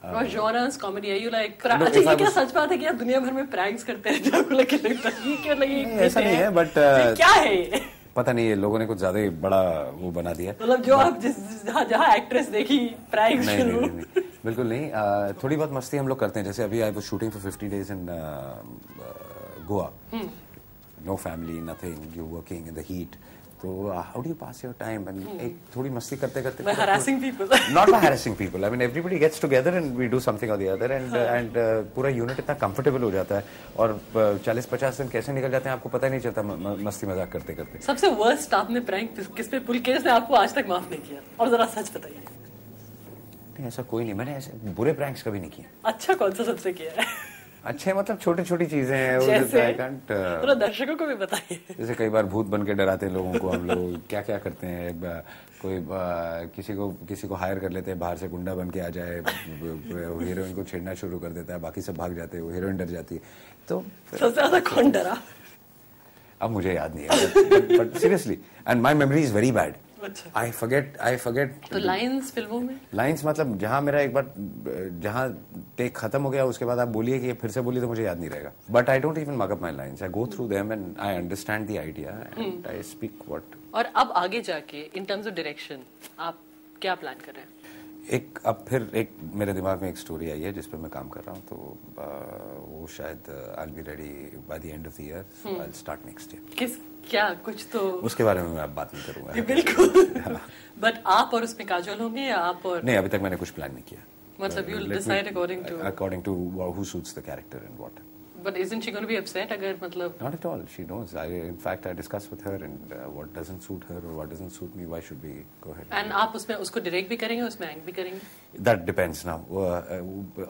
और genres comedy है, you like अच्छा ये क्या सच बात है कि आप दुनिया भर में pranks करते हैं जब लगे ये क्या लगी ऐसा नहीं है बट क्या है ये पता नहीं है लोगों ने कुछ ज्यादा ही बड़ा वो बना दिया मतलब जो आप जहाँ एक्ट्रेस देखी प्रैंक्स शुरू नहीं बिल्कुल नहीं थोड़ी बहुत मस्ती हम लोग करते हैं जैसे अभी I was shooting for 50 days in Goa no family nothing you working in the heat तो how do you pass your time and एक थोड़ी मस्ती करते करते by harassing people not by harassing people I mean everybody gets together and we do something or the other and पूरा unit इतना comfortable हो जाता है और 40-50 दिन कैसे निकल जाते हैं आपको पता ही नहीं चलता मस्ती मजाक करते करते सबसे वर्स्ट आपने प्रैंक किस पे पुल केस ने आपको आज तक माफ नहीं किया और जरा सच बताइए नहीं ऐसा कोई नहीं मैंने ऐसे बुरे प्रैंक्स कभी नहीं किए अच्छा कौन सा सबसे किया है अच्छे मतलब छोटी छोटी चीजें हैं तो दर्शकों को भी बताइए जैसे कई बार भूत बन के डराते हैं लोगों को हम लोग क्या क्या करते हैं कोई किसी को हायर कर लेते हैं बाहर से गुंडा बन के आ जाए हीरोइन को छेड़ना शुरू कर देता है बाकी सब भाग जाते हैं वो हीरोइन डर जाती है तो सबसे ज्यादा कौन डरा अब मुझे याद नहीं है but seriously and my memory is very bad I forget तो लाइंस फिल्मों में लाइंस मतलब जहां मेरा एक बार जहां टेक खत्म हो गया उसके बाद आप बोलिए कि फिर से बोलिए तो मुझे याद नहीं रहेगा but I don't even mug up my lines I go through them and I understand the idea and I speak what और अब आगे जाके इन टर्म्स ऑफ डायरेक्शन आप क्या प्लान कर रहे हैं अब फिर एक मेरे दिमाग में एक स्टोरी आई है जिस पर मैं काम कर रहा हूँ तो वो शायद I will be ready by the end of the year so I will start next year किस क्या कुछ तो उसके बारे में मैं बात नहीं करूंगा बिल्कुल बट आप और उसमें काजोल होंगे या आप और नहीं अभी तक मैंने कुछ प्लान नहीं किया मतलब you will decide according to who suits the character and what But isn't she going to be upset अगर मतलब Not at all. She knows. In fact, I discuss with her and what doesn't suit her or what doesn't suit me. Why should we go ahead? And आप उसमें उसको direct भी करेंगे उसमें act भी करेंगे? That depends now.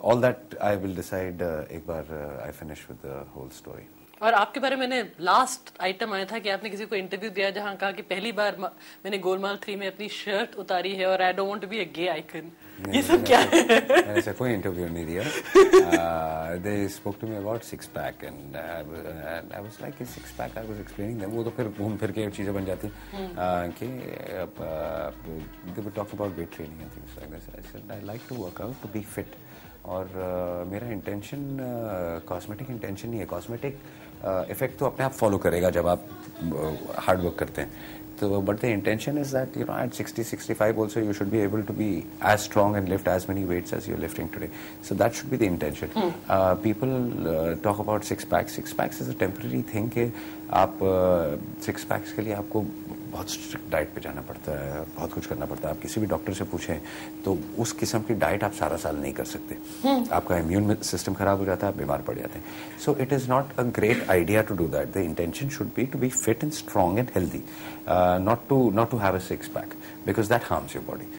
All that I will decide एक बार I finish with the whole story. और आपके बारे में मैंने लास्ट आइटम आया था कि आपने किसी को इंटरव्यू दिया जहां कहा कि पहली बार मैंने गोलमाल 3 में अपनी शर्ट उतारी है और I don't want to be a gay icon ये सब क्या है मैंने ऐसा कोई इंटरव्यू नहीं दिया they spoke to me about six pack and I was like six pack I was explaining them वो तो फिर घूम फिर के चीजें बन जाती कि they were talk about weight training and things like this I said I like to work out to be fit और मेरा इंटेंशन कॉस्मेटिक इंटेंशन नहीं है कॉस्मेटिक इफेक्ट तो अपने आप फॉलो करेगा जब आप हार्ड वर्क करते हैं तो but the intention is that you know at 60-65 also you should be able to be as strong and lift as many weights as you're lifting today so that should be the intention people talk about six packs is a temporary thing कि आप six packs के लिए आपको बहुत strict diet पे जाना पड़ता है बहुत कुछ करना पड़ता है आप किसी भी डॉक्टर से पूछें तो उस किस्म की डाइट आप सारा साल नहीं कर सकते आपका इम्यून सिस्टम खराब हो जाता है आप बीमार पड़ जाते हैं so it is not a great idea to do that the intention should be to be fit and strong and healthy not to have a six pack because that harms your body